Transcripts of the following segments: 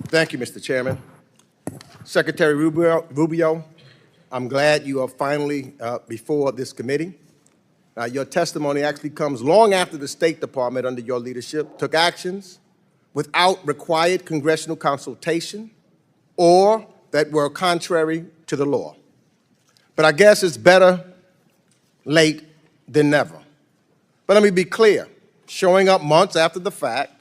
Thank you, Mr. Chairman. Secretary Rubio, I'm glad you are finally before this committee. Your testimony actually comes long after the State Department, under your leadership, took actions without required congressional consultation or that were contrary to the law. But I guess it's better late than never. But let me be clear, showing up months after the fact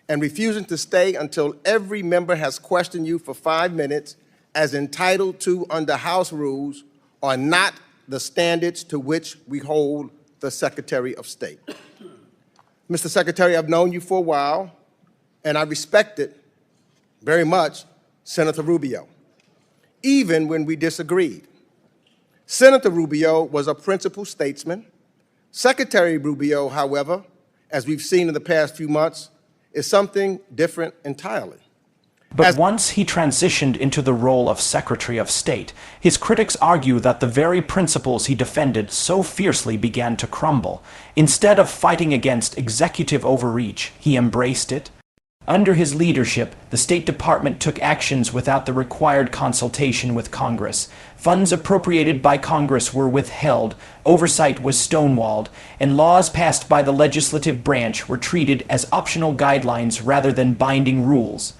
and refusing to stay until every member has questioned you for 5 minutes as entitled to under House rules are not the standards to which we hold the Secretary of State. Mr. Secretary, I've known you for a while, and I respected very much Senator Rubio, even when we disagreed. Senator Rubio was a principled statesman. Secretary Rubio, however, as we've seen in the past few months, is something different entirely. But once he transitioned into the role of Secretary of State, his critics argue that the very principles he defended so fiercely began to crumble. Instead of fighting against executive overreach, he embraced it. Under his leadership, the State Department took actions without the required consultation with Congress. Funds appropriated by Congress were withheld, oversight was stonewalled, and laws passed by the legislative branch were treated as optional guidelines rather than binding rules.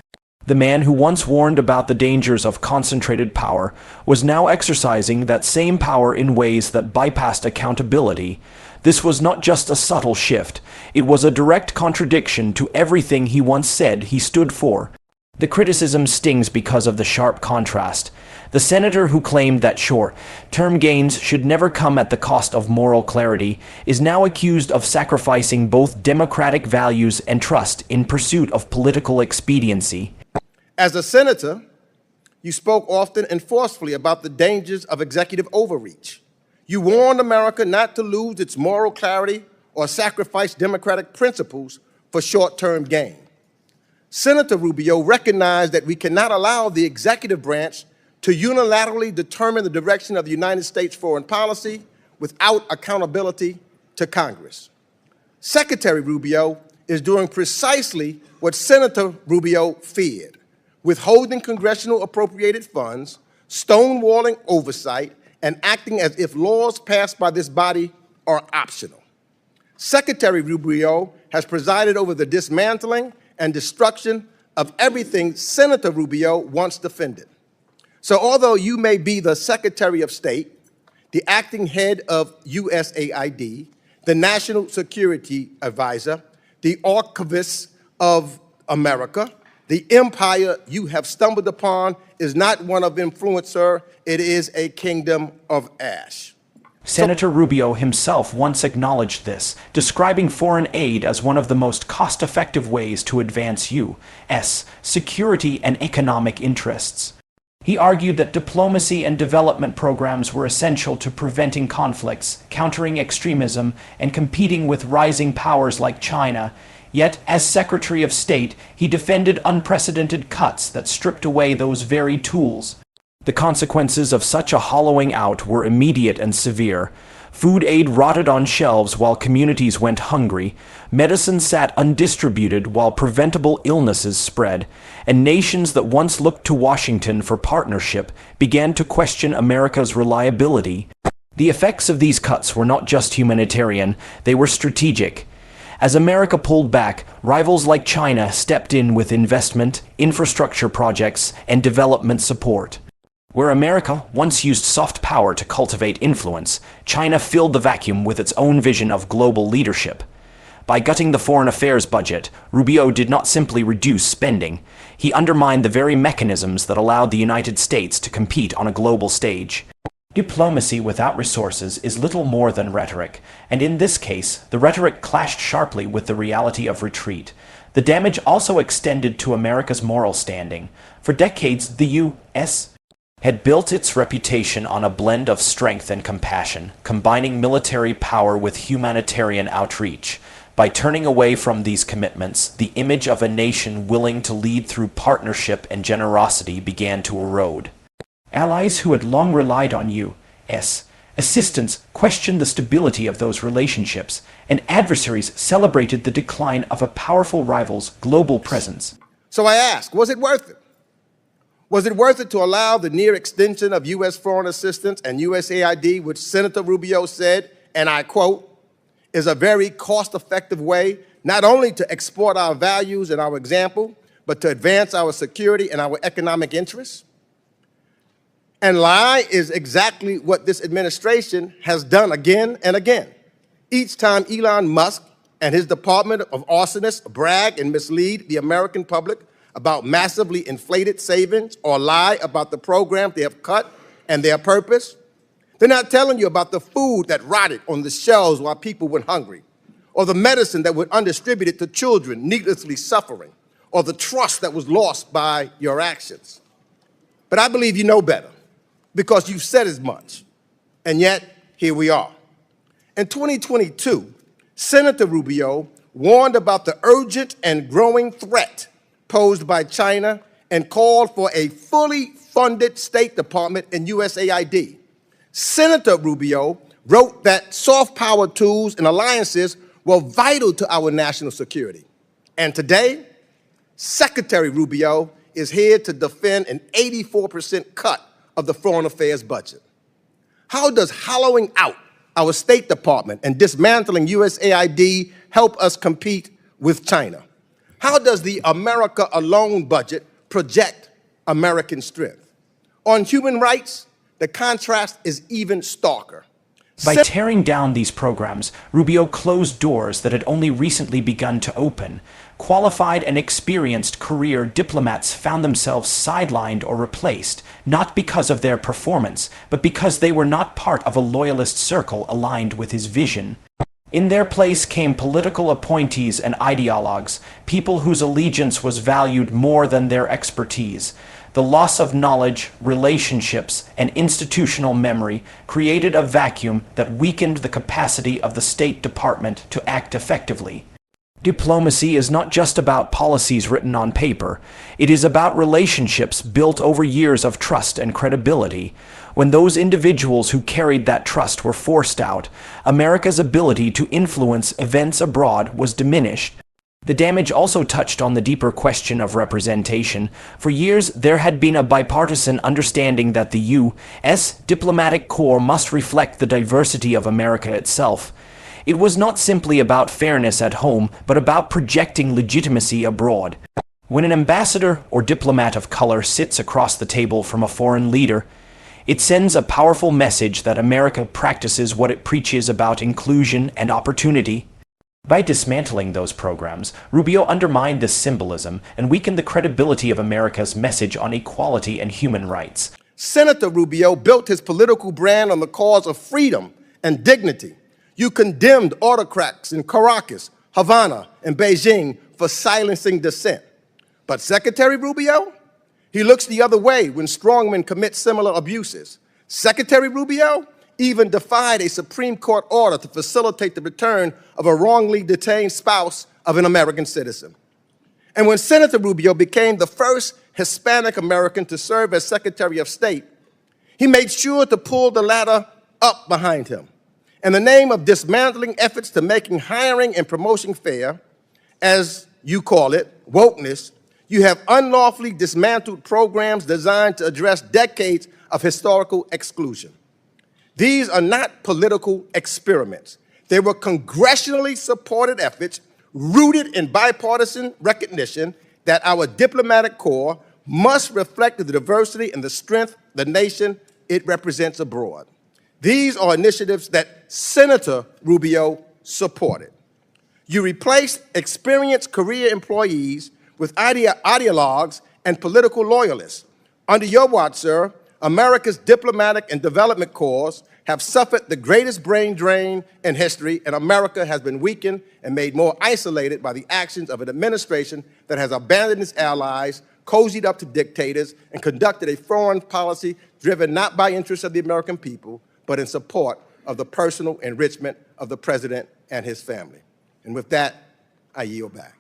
The man who once warned about the dangers of concentrated power was now exercising that same power in ways that bypassed accountability. This was not just a subtle shift, it was a direct contradiction to everything he once said he stood for. The criticism stings because of the sharp contrast. The senator who claimed that short-term gains should never come at the cost of moral clarity is now accused of sacrificing both democratic values and trust in pursuit of political expediency. As a senator, you spoke often and forcefully about the dangers of executive overreach. You warned America not to lose its moral clarity or sacrifice democratic principles for short-term gain. Senator Rubio recognized that we cannot allow the executive branch to unilaterally determine the direction of the United States foreign policy without accountability to Congress. Secretary Rubio is doing precisely what Senator Rubio feared: withholding congressional appropriated funds, stonewalling oversight, and acting as if laws passed by this body are optional. Secretary Rubio has presided over the dismantling and destruction of everything Senator Rubio once defended. So although you may be the Secretary of State, the acting head of USAID, the National Security Advisor, the Archivist of America, the empire you have stumbled upon is not one of influence, sir. It is a kingdom of ash. Senator Rubio himself once acknowledged this, describing foreign aid as one of the most cost-effective ways to advance U.S. security and economic interests. He argued that diplomacy and development programs were essential to preventing conflicts, countering extremism, and competing with rising powers like China. Yet, as Secretary of State, he defended unprecedented cuts that stripped away those very tools. The consequences of such a hollowing out were immediate and severe. Food aid rotted on shelves while communities went hungry, medicine sat undistributed while preventable illnesses spread, and nations that once looked to Washington for partnership began to question America's reliability. The effects of these cuts were not just humanitarian, they were strategic. As America pulled back, rivals like China stepped in with investment, infrastructure projects, and development support. Where America once used soft power to cultivate influence, China filled the vacuum with its own vision of global leadership. By gutting the foreign affairs budget, Rubio did not simply reduce spending. He undermined the very mechanisms that allowed the United States to compete on a global stage. Diplomacy without resources is little more than rhetoric, and in this case, the rhetoric clashed sharply with the reality of retreat. The damage also extended to America's moral standing. For decades, the U.S. had built its reputation on a blend of strength and compassion, combining military power with humanitarian outreach. By turning away from these commitments, the image of a nation willing to lead through partnership and generosity began to erode. Allies who had long relied on U.S. assistance questioned the stability of those relationships, and adversaries celebrated the decline of a powerful rival's global presence. So I ask, was it worth it? Was it worth it to allow the near extension of U.S. foreign assistance and USAID, which Senator Rubio said, and I quote, is a very cost-effective way not only to export our values and our example, but to advance our security and our economic interests? And lie is exactly what this administration has done again and again. Each time Elon Musk and his department of arsonists brag and mislead the American public about massively inflated savings or lie about the programs they have cut and their purpose, they're not telling you about the food that rotted on the shelves while people went hungry, or the medicine that was undistributed to children needlessly suffering, or the trust that was lost by your actions. But I believe you know better, because you've said as much, and yet here we are. In 2022, Senator Rubio warned about the urgent and growing threat posed by China and called for a fully funded State Department and USAID. Senator Rubio wrote that soft power tools and alliances were vital to our national security. And today, Secretary Rubio is here to defend an 84% cut of the foreign affairs budget. How does hollowing out our State Department and dismantling USAID help us compete with China? How does the America Alone budget project American strength? On human rights, the contrast is even starker. By tearing down these programs, Rubio closed doors that had only recently begun to open. Qualified and experienced career diplomats found themselves sidelined or replaced, not because of their performance, but because they were not part of a loyalist circle aligned with his vision. In their place came political appointees and ideologues, people whose allegiance was valued more than their expertise. The loss of knowledge, relationships, and institutional memory created a vacuum that weakened the capacity of the State Department to act effectively. Diplomacy is not just about policies written on paper. It is about relationships built over years of trust and credibility. When those individuals who carried that trust were forced out, America's ability to influence events abroad was diminished. The damage also touched on the deeper question of representation. For years, there had been a bipartisan understanding that the U.S. diplomatic corps must reflect the diversity of America itself. It was not simply about fairness at home, but about projecting legitimacy abroad. When an ambassador or diplomat of color sits across the table from a foreign leader, it sends a powerful message that America practices what it preaches about inclusion and opportunity. By dismantling those programs, Rubio undermined this symbolism and weakened the credibility of America's message on equality and human rights. Senator Rubio built his political brand on the cause of freedom and dignity. You condemned autocrats in Caracas, Havana, and Beijing for silencing dissent. But Secretary Rubio, he looks the other way when strongmen commit similar abuses. Secretary Rubio even defied a Supreme Court order to facilitate the return of a wrongly detained spouse of an American citizen. And when Senator Rubio became the first Hispanic American to serve as Secretary of State, he made sure to pull the ladder up behind him. In the name of dismantling efforts to making hiring and promotion fair, as you call it, wokeness, you have unlawfully dismantled programs designed to address decades of historical exclusion. These are not political experiments. They were congressionally supported efforts rooted in bipartisan recognition that our diplomatic corps must reflect the diversity and the strength of the nation it represents abroad. These are initiatives that Senator Rubio supported. You replaced experienced career employees with ideologues and political loyalists. Under your watch, sir, America's diplomatic and development corps have suffered the greatest brain drain in history, and America has been weakened and made more isolated by the actions of an administration that has abandoned its allies, cozied up to dictators, and conducted a foreign policy driven not by interests of the American people, but in support of the personal enrichment of the president and his family. And with that, I yield back.